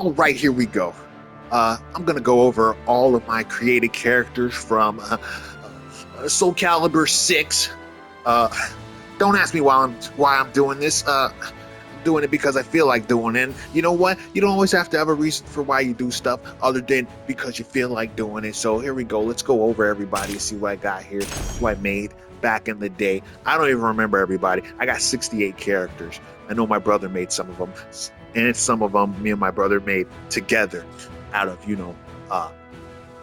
All right, here we go. I'm gonna go over all of my created characters from Soul Calibur 6. Uh, don't ask me why I'm doing this. I'm doing it because I feel like doing it. And you know what? You don't always have to have a reason for why you do stuff other than because you feel like doing it. So here we go. Let's go over everybody and see what I got here, what I made back in the day. I don't even remember everybody. I got 68 characters. I know my brother made some of them, and some of them me and my brother made together out of,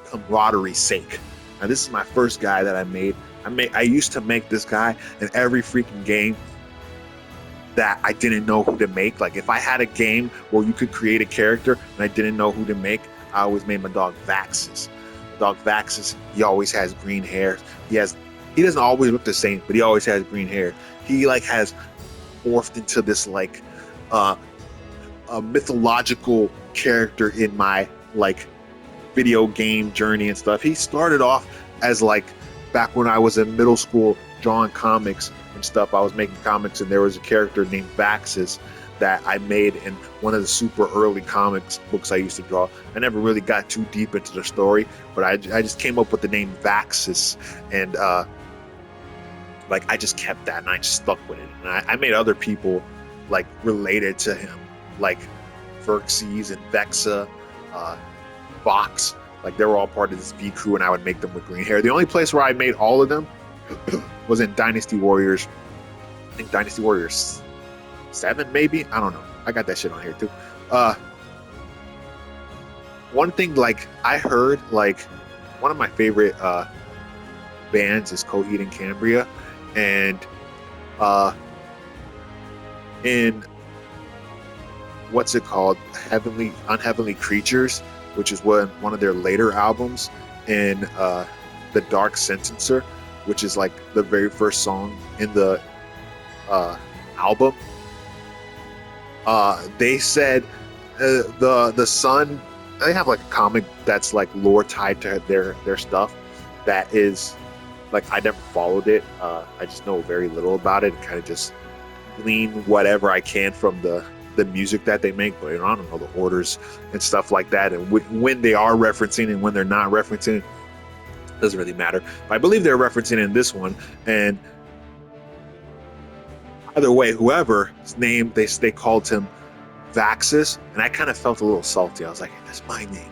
camaraderie sake. Now, this is my first guy that I made. I used to make this guy in every freaking game that I didn't know who to make. Like if I had a game where you could create a character and I didn't know who to make, I always made my dog Vaxus. Dog Vaxus, he always has green hair. He doesn't always look the same, but he always has green hair. He like has morphed into this like a mythological character in my like video game journey and stuff. He started off as like back when I was in middle school drawing comics and stuff. I was making comics and there was a character named Vaxus that I made in one of the super early comics books I used to draw. I never really got too deep into the story, but I just came up with the name Vaxus, and like I just kept that and I just stuck with it. And I made other people like related to him, like Verxes and Vexa, Vox. Like they were all part of this V crew, and I would make them with green hair. The only place where I made all of them was in Dynasty Warriors. I think Dynasty Warriors 7, maybe? I don't know. I got that shit on here too. One thing like I heard, like one of my favorite bands is Coheed and Cambria, and in what's it called, Unheavenly Creatures, which is one of their later albums, in the Dark Sentencer, which is like the very first song in the album. They said the sun. They have like a comic that's like lore tied to their stuff. That is like I never followed it. I just know very little about it and kind of just glean whatever I can from the music that they make, but I don't know the orders and stuff like that, and when they are referencing and when they're not referencing, doesn't really matter. But I believe they're referencing in this one, and either way, whoever's name they called him Vaxus, and I kind of felt a little salty. I was like, hey, that's my name.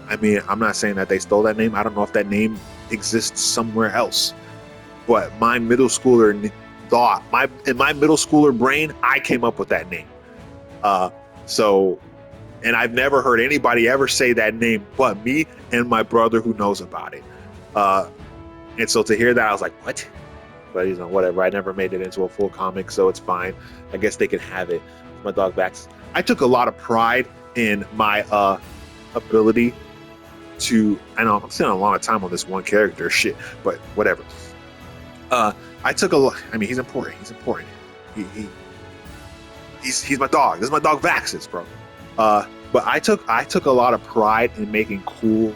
I mean, I'm not saying that they stole that name. I don't know if that name exists somewhere else, but my middle schooler thought, in my middle schooler brain, I came up with that name. And I've never heard anybody ever say that name but me and my brother who knows about it. And so to hear that, I was like, what? But whatever. I never made it into a full comic, so it's fine. I guess they can have it. My dog Vax. I took a lot of pride in my ability to. I know I'm spending a lot of time on this one character, shit, but whatever. I took a lot. I mean, he's important. He's important. He's my dog. This is my dog Vaxus, bro. But I took a lot of pride in making cool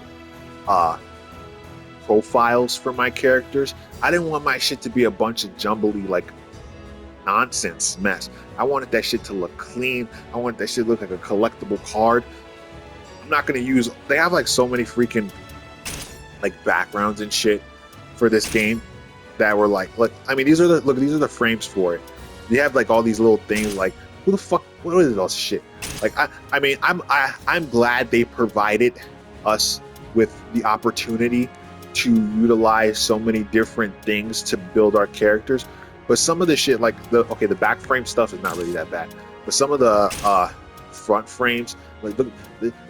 profiles for my characters. I didn't want my shit to be a bunch of jumbly like nonsense mess. I wanted that shit to look clean. I wanted that shit to look like a collectible card. I'm not gonna use. They have like so many freaking like backgrounds and shit for this game that were like I mean these are the frames for it. You have like all these little things like who the fuck, what is all this shit? Like I mean I'm glad they provided us with the opportunity to utilize so many different things to build our characters. But some of the shit like the back frame stuff is not really that bad. But some of the front frames, like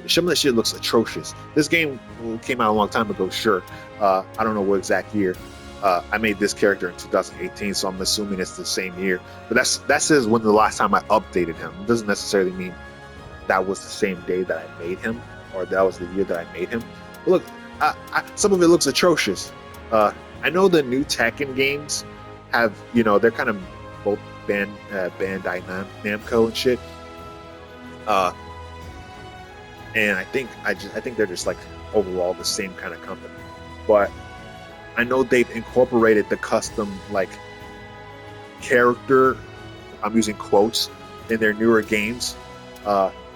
some of the shit looks atrocious. This game came out a long time ago, sure. I don't know what exact year. I made this character in 2018, so I'm assuming it's the same year. But that says when the last time I updated him. It doesn't necessarily mean that was the same day that I made him, or that was the year that I made him. But look, some of it looks atrocious. I know the new Tekken games have, they're kind of both Bandai Namco and shit. And I think they're just like overall the same kind of company. But I know they've incorporated the custom like character, I'm using quotes, in their newer games.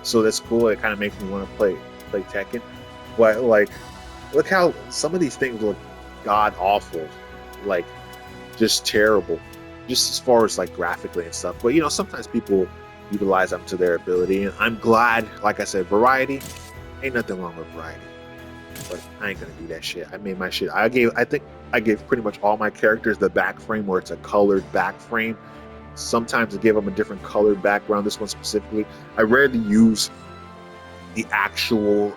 So that's cool. It kind of makes me want to play Tekken. But like, look how some of these things look god awful, like just terrible, just as far as like graphically and stuff. But you know, sometimes people utilize them to their ability, and I'm glad. Like I said, variety, ain't nothing wrong with variety. But I ain't gonna do that shit. I made my shit. I think I gave pretty much all my characters the back frame where it's a colored back frame. Sometimes I give them a different colored background. This one specifically, I rarely use the actual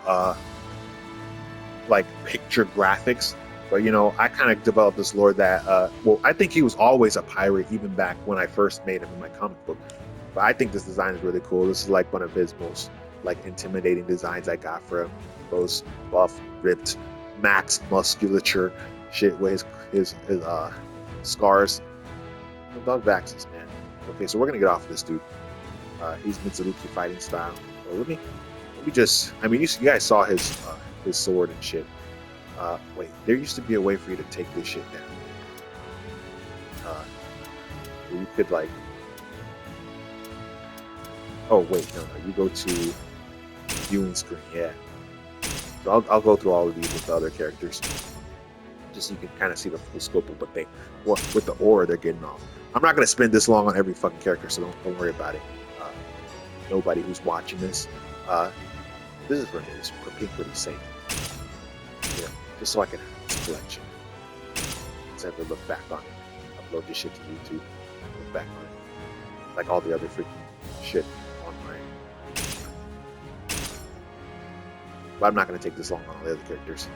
like picture graphics. But you know, I kind of developed this lore that well, I think he was always a pirate even back when I first made him in my comic book. But I think this design is really cool. This is like one of his most like intimidating designs I got for him. Those buff, ripped, max musculature shit with his scars. The dog Vaxes, man. Okay, so we're gonna get off of this dude. He's Mitsuruki fighting style. So let me just. I mean, you guys saw his sword and shit. Wait, there used to be a way for you to take this shit down. Where you could like. Oh wait, no, you go to viewing screen, yeah. So I'll go through all of these with the other characters, just so you can kind of see the full scope of what they, with the aura they're getting off. I'm not gonna spend this long on every fucking character, so don't worry about it. Nobody who's watching this, this is for me. It's pretty safe. Yeah, just so I can have this collection. Instead of look back on it, upload this shit to YouTube, look back on it, like all the other freaking shit on my. But I'm not gonna take this long on all the other characters.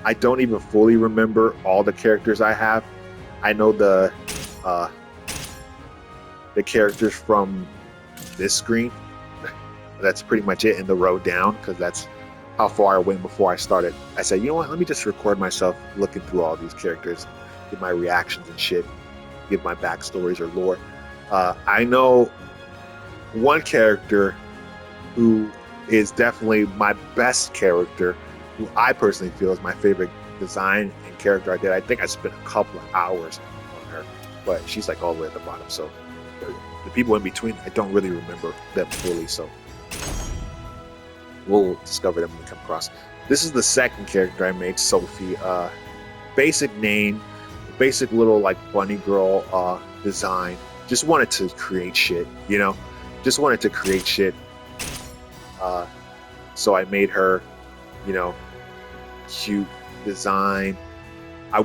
I don't even fully remember all the characters I have. I know the characters from this screen. That's pretty much it in the row down, because that's how far I went before I started. I said, you know what, let me just record myself looking through all these characters, give my reactions and shit, give my backstories or lore. I know one character who is definitely my best character, who I personally feel is my favorite design and character I did. I think I spent a couple of hours on her, but she's like all the way at the bottom. So the people in between, I don't really remember them fully. So we'll discover them when we come across. This is the second character I made, Sophie. Basic name, basic little like bunny girl design. Just wanted to create shit, you know? Just wanted to create shit. So I made her, you know, cute design. I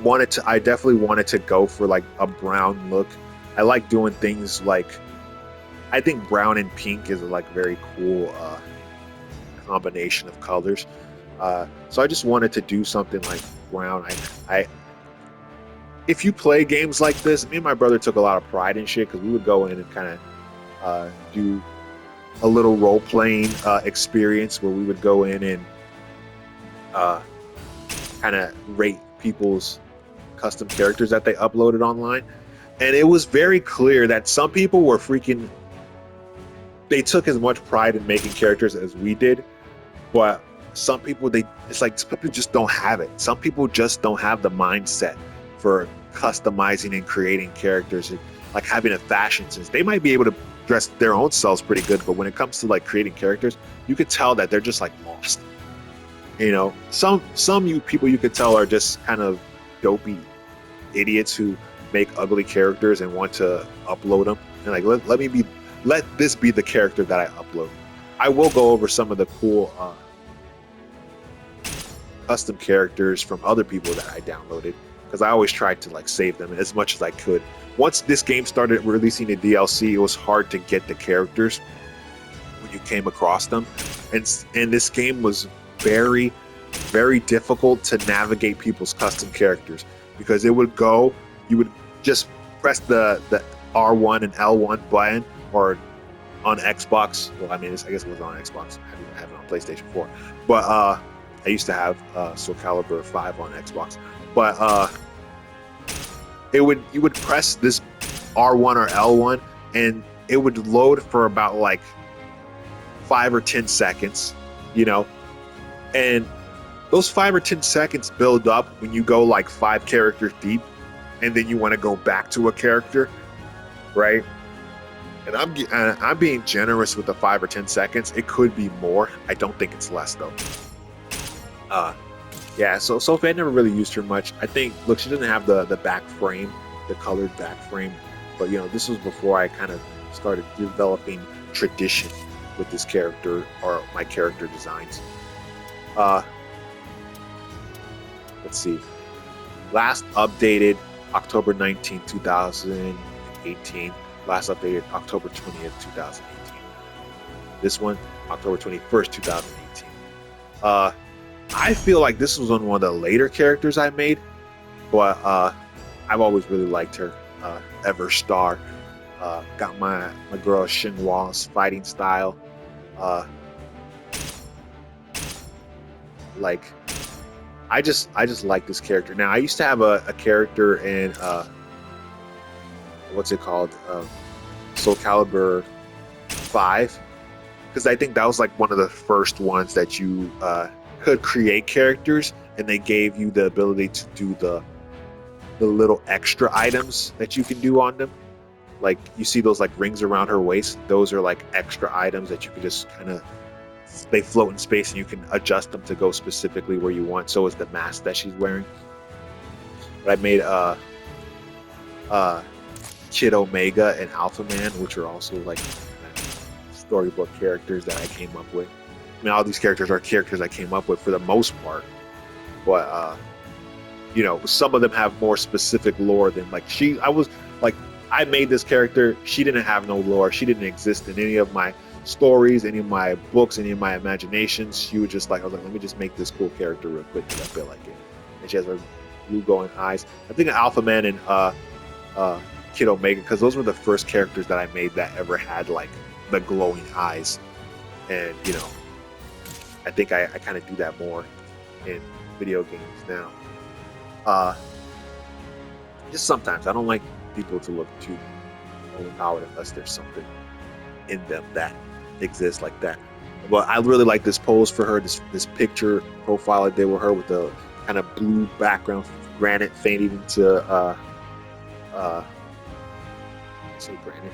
definitely wanted to go for like a brown look. I like doing things like, I think brown and pink is like very cool combination of colors. So I just wanted to do something like brown. If you play games like this, me and my brother took a lot of pride in shit, because we would go in and kind of do a little role-playing experience where we would go in and kind of rate people's custom characters that they uploaded online. And it was very clear that some people were they took as much pride in making characters as we did, but some people, it's like some people just don't have it. Some people just don't have the mindset for customizing and creating characters, and like having a fashion sense. They might be able to dress their own selves pretty good, but when it comes to like creating characters, you could tell that they're just like lost. You know, some people you could tell are just kind of dopey idiots who make ugly characters and want to upload them, and like let this be the character that I upload. I will go over some of the cool custom characters from other people that I downloaded, because I always tried to like save them as much as I could. Once this game started releasing the DLC, it was hard to get the characters when you came across them, and this game was very, very difficult to navigate people's custom characters, because you would just press the R1 and L1 button, or on Xbox. Well, I mean, I guess it was on Xbox. I have it on PlayStation 4, but I used to have SOULCALIBURⅥ on Xbox. But you would press this R1 or L1, and it would load for about like 5 or 10 seconds, you know, and those 5 or 10 seconds build up when you go like 5 characters deep, and then you want to go back to a character, right? And I'm being generous with the 5 or 10 seconds. It could be more. I don't think it's less though. Yeah, so Sophie, I never really used her much. I think, look, she doesn't have the back frame, the colored back frame, but this was before I kind of started developing tradition with this character or my character designs. Let's see. Last updated October 19th, 2018. Last updated October 20th, 2018. This one, October 21st, 2018. I feel like this was on one of the later characters I made, but I've always really liked her. Everstar. Got my girl Xinhua's fighting style. Like, I just like this character. Now, I used to have a character in what's it called? SOULCALIBURⅥ, because I think that was like one of the first ones that you could create characters, and they gave you the ability to do the little extra items that you can do on them. Like, you see those like rings around her waist, those are like extra items that you can just kind of, they float in space and you can adjust them to go specifically where you want. So is the mask that she's wearing. But I made Kid Omega and Alpha Man, which are also like storybook characters that I came up with. I mean, all these characters are characters I came up with for the most part, but some of them have more specific lore than like I made this character. She didn't have no lore. She didn't exist in any of my stories, any of my books, any of my imaginations. She was just like, I was like, let me just make this cool character real quick because I feel like it. And she has her blue glowing eyes. I think Alpha Man and Kid Omega, because those were the first characters that I made that ever had like the glowing eyes. And I think I kind of do that more in video games now. Just sometimes I don't like people to look too overpowered unless there's something in them that exists like that. But I really like this pose for her, this picture profile I did with her with the kind of blue background, granite fading to say granite.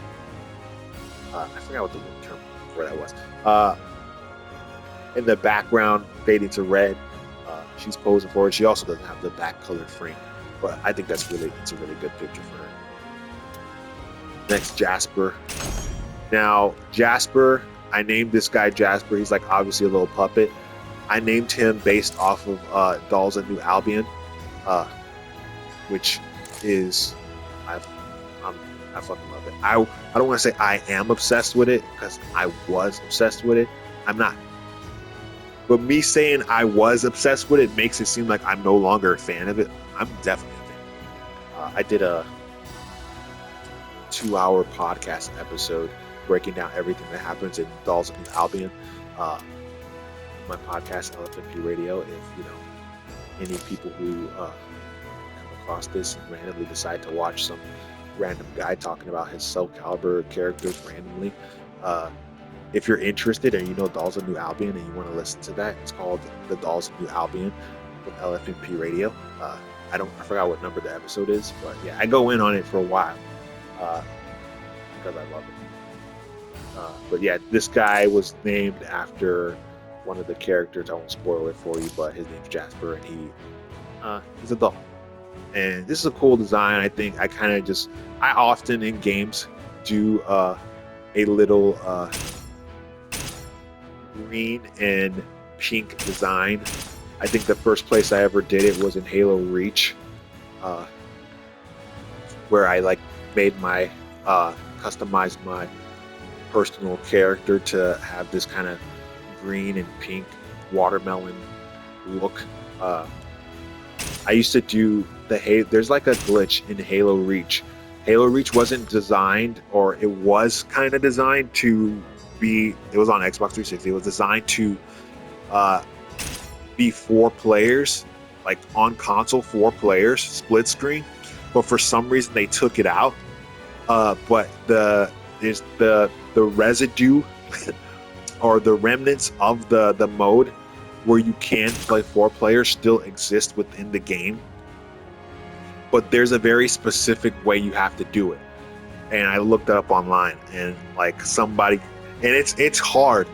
I forgot what the term for that was. In the background fading to red. She's posing for it. She also doesn't have the back colored frame, but I think it's a really good picture for her. Next, Jasper. Now, Jasper, I named this guy Jasper. He's like obviously a little puppet. I named him based off of Dolls of New Albion, which is I fucking love it. I don't want to say I am obsessed with it because I was obsessed with it. I'm not. But me saying I was obsessed with it makes it seem like I'm no longer a fan of it. I'm definitely a fan. I did a 2-hour podcast episode breaking down everything that happens in Dolls of New Albion. My podcast, LFMP Radio. If any people who come across this and randomly decide to watch some random guy talking about his SOULCALIBUR characters randomly, if you're interested and you know Dolls of New Albion and you want to listen to that, it's called The Dolls of New Albion with LFMP Radio. I forgot what number the episode is, but yeah, I go in on it for a while because I love it. But yeah, this guy was named after one of the characters. I won't spoil it for you, but his name's Jasper, and he's a doll. And this is a cool design. I think I often in games do a little green and pink design. I think the first place I ever did it was in Halo Reach, where I made my customized my personal character to have this kind of green and pink watermelon look. I used to do there's like a glitch in Halo Reach. Halo Reach wasn't designed, or it was kind of designed to be, it was on Xbox 360. It was designed to be 4 players, like on console, 4 players, split screen. But for some reason they took it out. But the residue or the remnants of the mode where you can play 4 players still exist within the game. But there's a very specific way you have to do it. and I looked it up online, and like somebody, and it's hard.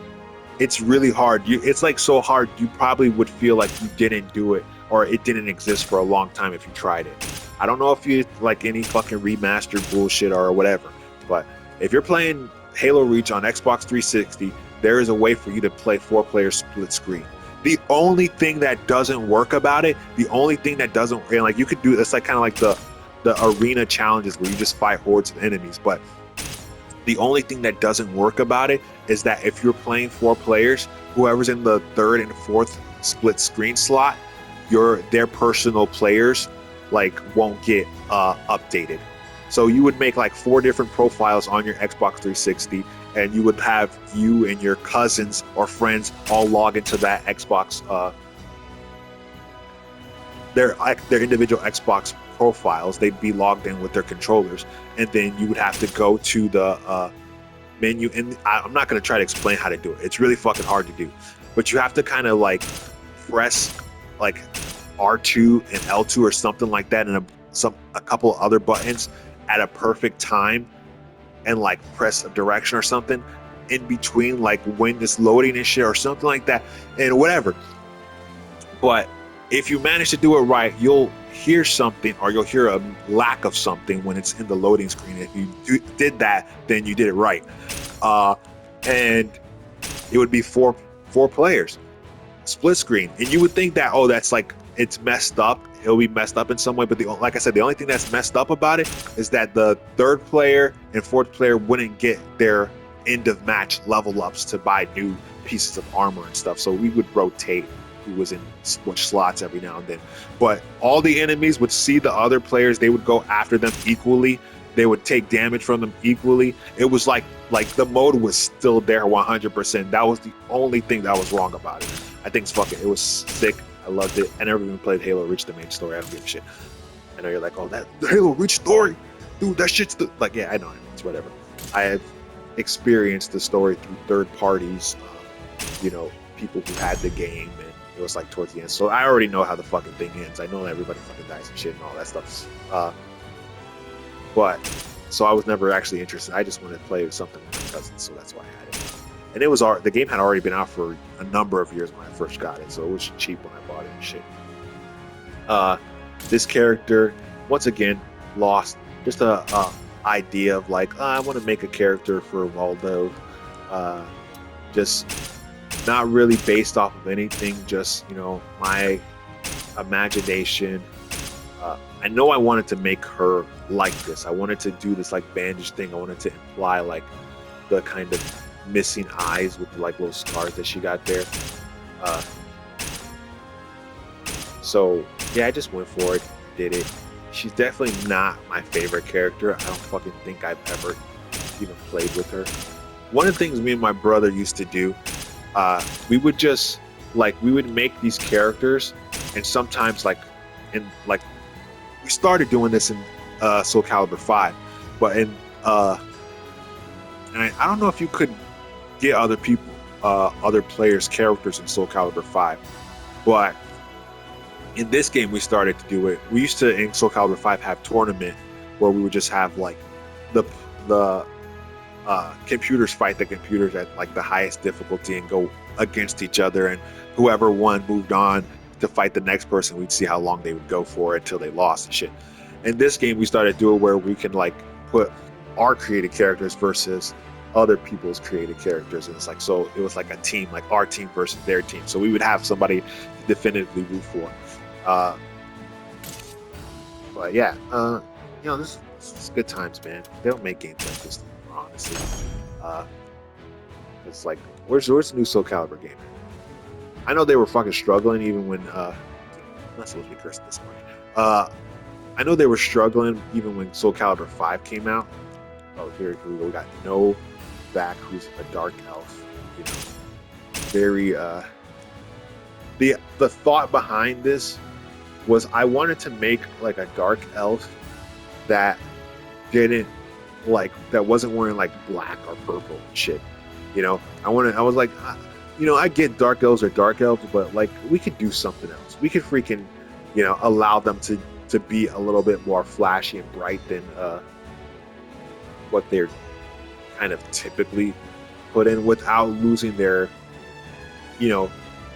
It's really hard. It's like so hard. You probably would feel like you didn't do it or it didn't exist for a long time if you tried it. I don't know if you like any fucking remastered bullshit or whatever, but if you're playing Halo Reach on Xbox 360, there is a way for you to play 4-player split screen. The only thing that doesn't work about it, the only thing that doesn't, and like you could do, it's like kind of like the arena challenges where you just fight hordes of enemies, but the only thing that doesn't work about it is that if you're playing 4 players, whoever's in the 3rd and 4th split screen slot, their personal players like won't get updated. So you would make like 4 different profiles on your Xbox 360, and you would have you and your cousins or friends all log into that Xbox, their individual Xbox profiles. They'd be logged in with their controllers, and then you would have to go to the menu. And I'm not going to try to explain how to do it. It's really fucking hard to do, but you have to kind of like press like R2 and L2 or something like that, and a couple of other buttons at a perfect time, and like press a direction or something in between, like when it's loading and shit or something like that, and whatever. But if you manage to do it right, you'll hear something, or you'll hear a lack of something when it's in the loading screen. If you did that, then you did it right. And it would be four players, split screen. And you would think that, oh, that's like, it's messed up. It'll be messed up in some way. But like I said, the only thing that's messed up about it is that the 3rd player and 4th player wouldn't get their end of match level ups to buy new pieces of armor and stuff. So we would rotate who was in which slots every now and then. But all the enemies would see the other players. They would go after them equally. They would take damage from them equally. It was like the mode was still there 100%. That was the only thing that was wrong about it. I think it was sick. I loved it. I never even played Halo Reach, the main story. I don't give a shit. I know you're like, oh, the Halo Reach story, dude, that shit's like, yeah, I know, it's whatever. I have experienced the story through third parties, people who had the game, and it was like towards the end. So I already know how the fucking thing ends. I know everybody fucking dies and shit and all that stuff. But so I was never actually interested. I just wanted to play with something with my cousins, so that's why I had it. And the game had already been out for a number of years when I first got it, so it was cheap when I bought it and shit. This character, once again, lost just a idea of like, I want to make a character for Waldo. Just not really based off of anything, just my imagination. I know I wanted to make her like this. I wanted to do this like bandage thing. I wanted to imply like the kind of missing eyes with like little scars that she got there. So yeah, I just went for it, did it. She's definitely not my favorite character. I don't fucking think I've ever even played with her. One of the things me and my brother used to do, we would make these characters, and sometimes we started doing this in Soul Calibur 5, but and I don't know if you could get other players' characters in Soul Calibur 5, but in this game we started to do it. We used to, in Soul Calibur 5, have tournament where we would just have like the computers fight the computers at like the highest difficulty and go against each other, and whoever won moved on to fight the next person. We'd see how long they would go for until they lost and shit. In this game we started doing where we can like put our created characters versus other people's created characters, and it's like, so it was like a team, like our team versus their team. So we would have somebody to definitively root for. But yeah, this is good times, man. They don't make games like this anymore, honestly. It's like, where's the new Soul Calibur game? I know they were fucking struggling even when I'm not supposed to be cursing this morning. I know they were struggling even when Soul Calibur 5 came out. Oh, here we go. We got Novak, who's a dark elf. Very the thought behind this was I wanted to make like a dark elf that that wasn't wearing like black or purple and shit. I was like, I get dark elves are dark elves, but like we could do something else. We could freaking, allow them to be a little bit more flashy and bright than what they're kind of typically put in without losing their, you know,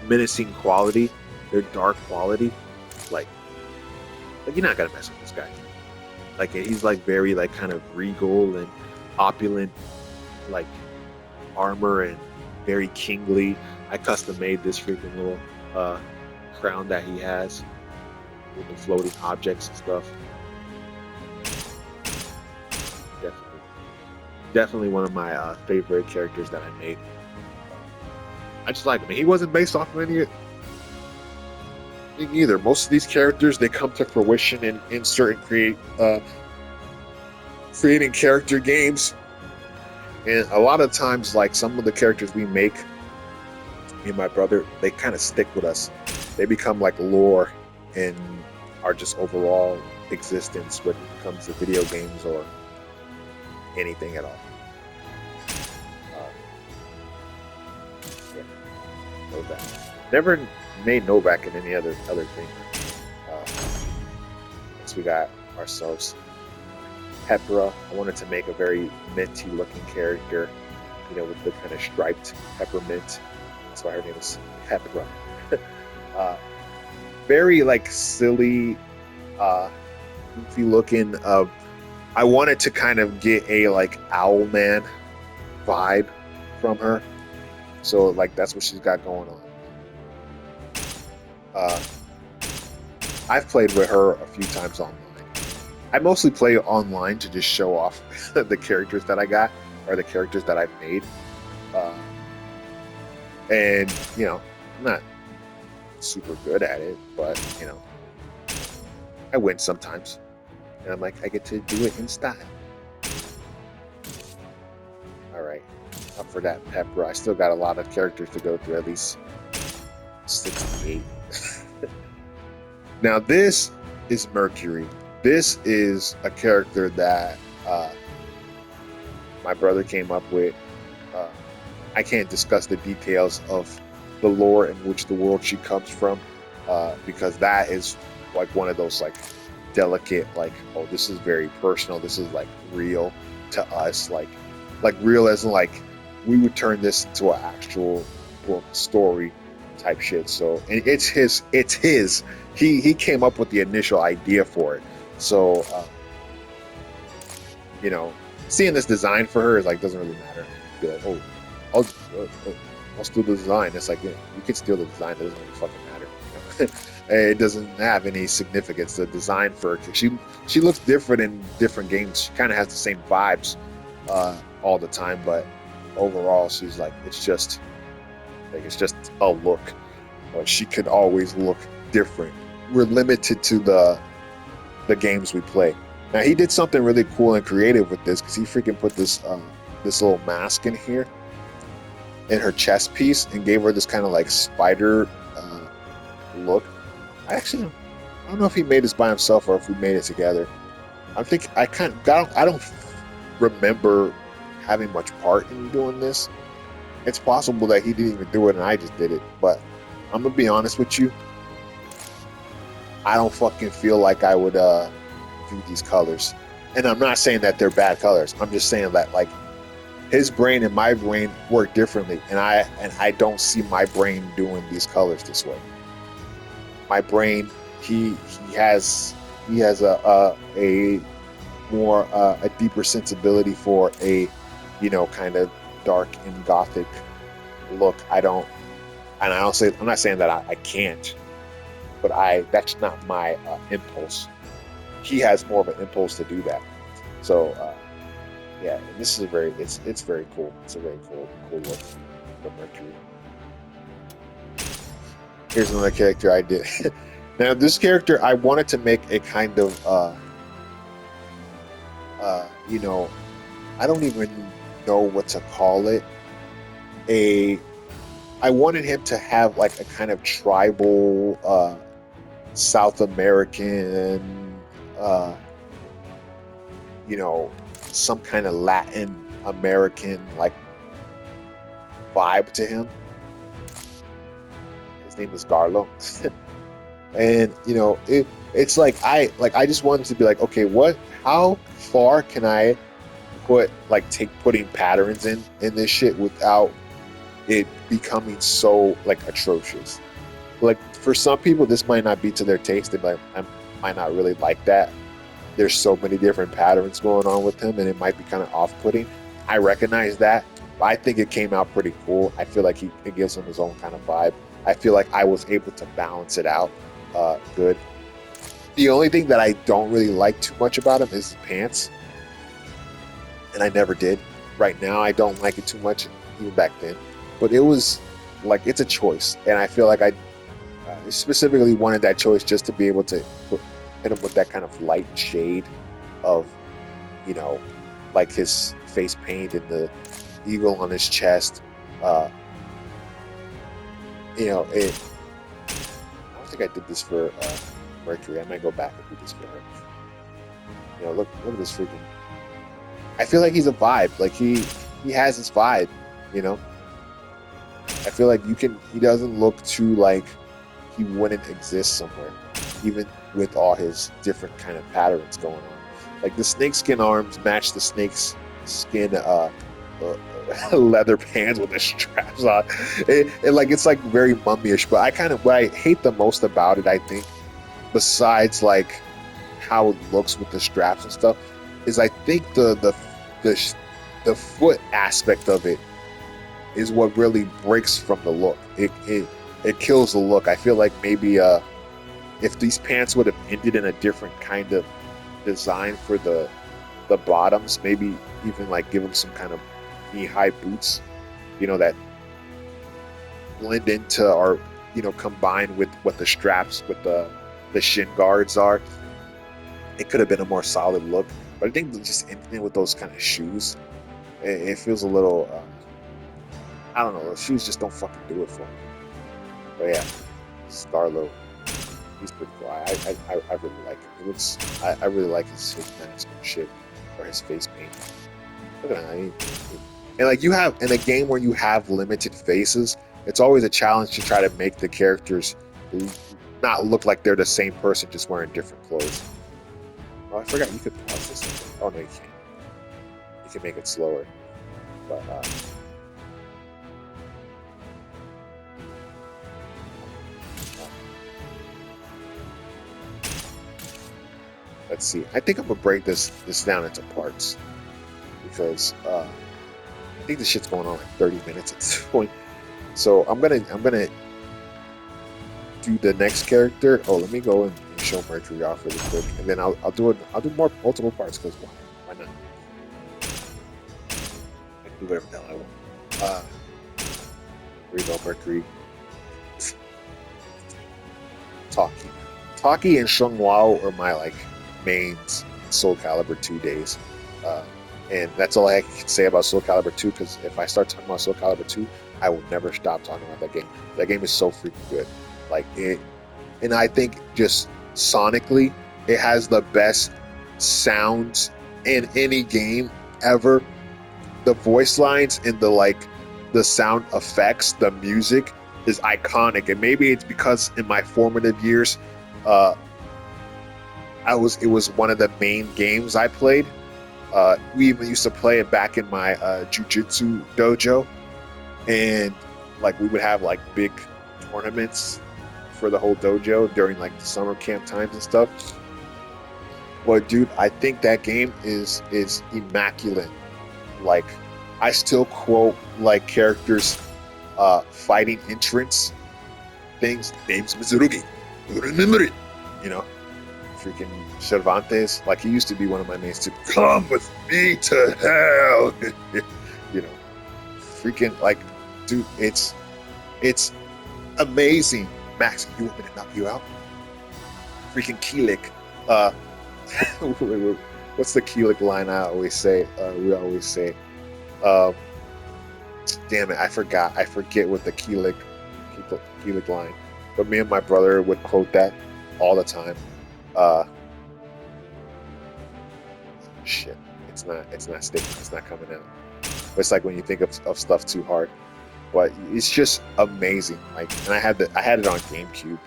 menacing quality, their dark quality. Like you're not gonna mess with this guy. Like he's like very like kind of regal and opulent, like armor and very kingly. I custom made this freaking little crown that he has with the floating objects and stuff. Definitely one of my favorite characters that I made. I just like him. He wasn't based off of anything either. Most of these characters, they come to fruition in certain creating character games. And a lot of times, like some of the characters we make, me and my brother, they kind of stick with us. They become like lore in our just overall existence when it comes to video games or anything at all. Novak. Never made Novak in any other thing. Next we got ourselves Pepra. I wanted to make a very minty looking character, you know, with the kind of striped peppermint. That's why her name is Pepra. Very like silly, goofy looking. I wanted to kind of get a like Owlman vibe from her. So like that's what she's got going on. I've played with her a few times online. I mostly play online to just show off the characters that I got or the characters that I've made. And you know, I'm not super good at it, but you know, I win sometimes. And I'm like, I get to do it in style. Alright. Up for that Pepper. I still got a lot of characters to go through, at least 68. Now this is Mercury. This is a character that my brother came up with. I can't discuss the details of the lore in which the world she comes from, because that is like one of those like delicate, like, oh, this is very personal. This is like real to us, like real as in like we would turn this into an actual book story type shit. So and it's his. He came up with the initial idea for it. So you know, seeing this design for her is like doesn't really matter. Be like, oh, I'll steal the design. It's like, you know, you can steal the design. It doesn't really fucking matter. You know? It doesn't have any significance. The design for her, she looks different in different games. She kind of has the same vibes all the time, but overall, she's like, it's just a look. She could always look different. We're limited to the games we play. Now he did something really cool and creative with this, because he freaking put this little mask in here in her chest piece and gave her this kind of like spider look. I don't know if he made this by himself or if we made it together. I don't remember having much part in doing this. It's possible that he didn't even do it and I just did it, but I'm gonna be honest with you. I don't fucking feel like I would do these colors. And I'm not saying that they're bad colors. I'm just saying that like his brain and my brain work differently, and I don't see my brain doing these colors this way. My brain, he has a more a deeper sensibility for a, you know, kind of dark and gothic look. I'm not saying that I can't, but that's not my impulse. He has more of an impulse to do that. So yeah, and this is it's very cool. It's a very cool look for Mercury. Here's another character I did. Now this character I wanted to make a kind of you know, I don't even know what to call it. I wanted him to have like a kind of tribal South American you know, some kind of Latin American like vibe to him. His name is Garlo. And you know, it's like I just wanted to be like, okay, how far can I putting patterns in this shit without it becoming so like atrocious. Like for some people, this might not be to their taste. They might not really like that. There's so many different patterns going on with him, and it might be kind of off-putting. I recognize that, but I think it came out pretty cool. I feel like it gives him his own kind of vibe. I feel like I was able to balance it out good. The only thing that I don't really like too much about him is his pants, and I never did. Right now, I don't like it too much, even back then. But it was like, it's a choice, and I feel like I specifically wanted that choice just to be able to hit him with that kind of light shade of, you know, like his face paint and the eagle on his chest. You know, I don't think I did this for Mercury. I might go back and do this for her. You know, look at this freaking. I feel like he's a vibe. Like he has his vibe. You know. I feel like he doesn't look too like he wouldn't exist somewhere, even with all his different kind of patterns going on. Like the snakeskin arms match the snake's skin leather pants with the straps on. It's like very mummy-ish. But what I hate the most about it, I think, besides like how it looks with the straps and stuff, is I think the foot aspect of it is what really breaks from the look. It kills the look. I feel like maybe if these pants would have ended in a different kind of design for the bottoms, maybe even like give them some kind of knee-high boots, you know, that blend into or, you know, combine with what the straps with the shin guards are. It could have been a more solid look. But I think just anything with those kind of shoes, it feels a little I don't know, those shoes just don't fucking do it for me. But yeah, Starlo, he's pretty cool. I really like him. He looks, I really like his mask and shit, or his face paint. Look at that. And like, you have, in a game where you have limited faces, it's always a challenge to try to make the characters not look like they're the same person, just wearing different clothes. Oh, I forgot you could pause this. Oh no, you can't. You can make it slower. But let's see. I think I'm gonna break this down into parts, because I think this shit's going on like 30 minutes at this point. So I'm gonna do the next character. Oh, let me go and show Mercury off really quick, and then I'll do multiple parts, because why not? I can do whatever the hell I want. Here we go, Mercury. Taki and Sheng Wao are my like mains in Soul Calibur 2 days, and that's all I can say about Soul Calibur 2, because if I start talking about Soul Calibur 2, I will never stop talking about that game. That game is so freaking good. Like it, and I think just sonically, it has the best sounds in any game ever. The voice lines and the sound effects, the music is iconic. And maybe it's because in my formative years, it was one of the main games I played. We even used to play it back in my jujitsu dojo, and like we would have like big tournaments for the whole dojo during like the summer camp times and stuff. But dude, I think that game is immaculate. Like, I still quote like characters fighting entrance things. Name's Mizurugi. Remember it. You know, freaking Cervantes. Like, he used to be one of my mains too. Come with me to hell. You know, freaking like, dude, it's amazing. Max, you want me to knock you out? Freaking Keelik. What's the Keelik line I always say? We always say. Damn it, I forgot. I forget what the Keelik line. But me and my brother would quote that all the time. Shit, it's not sticking. It's not coming out. It's like when you think of stuff too hard. But it's just amazing. Like, and I had it on GameCube.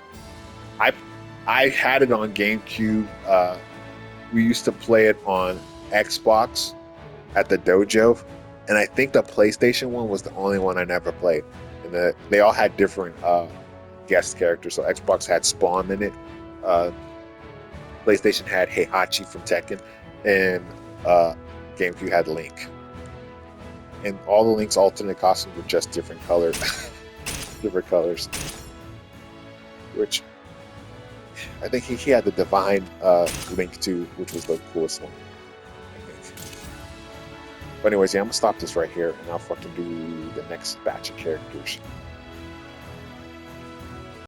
I had it on GameCube. We used to play it on Xbox, at the dojo, and I think the PlayStation one was the only one I never played. And they all had different guest characters. So Xbox had Spawn in it, PlayStation had Heihachi from Tekken, and GameCube had Link. And all the Link's alternate costumes were just different colors, different colors. Which I think he had the Divine Link too, which was the coolest one, I think. But anyways, yeah, I'm gonna stop this right here, and I'll fucking do the next batch of characters.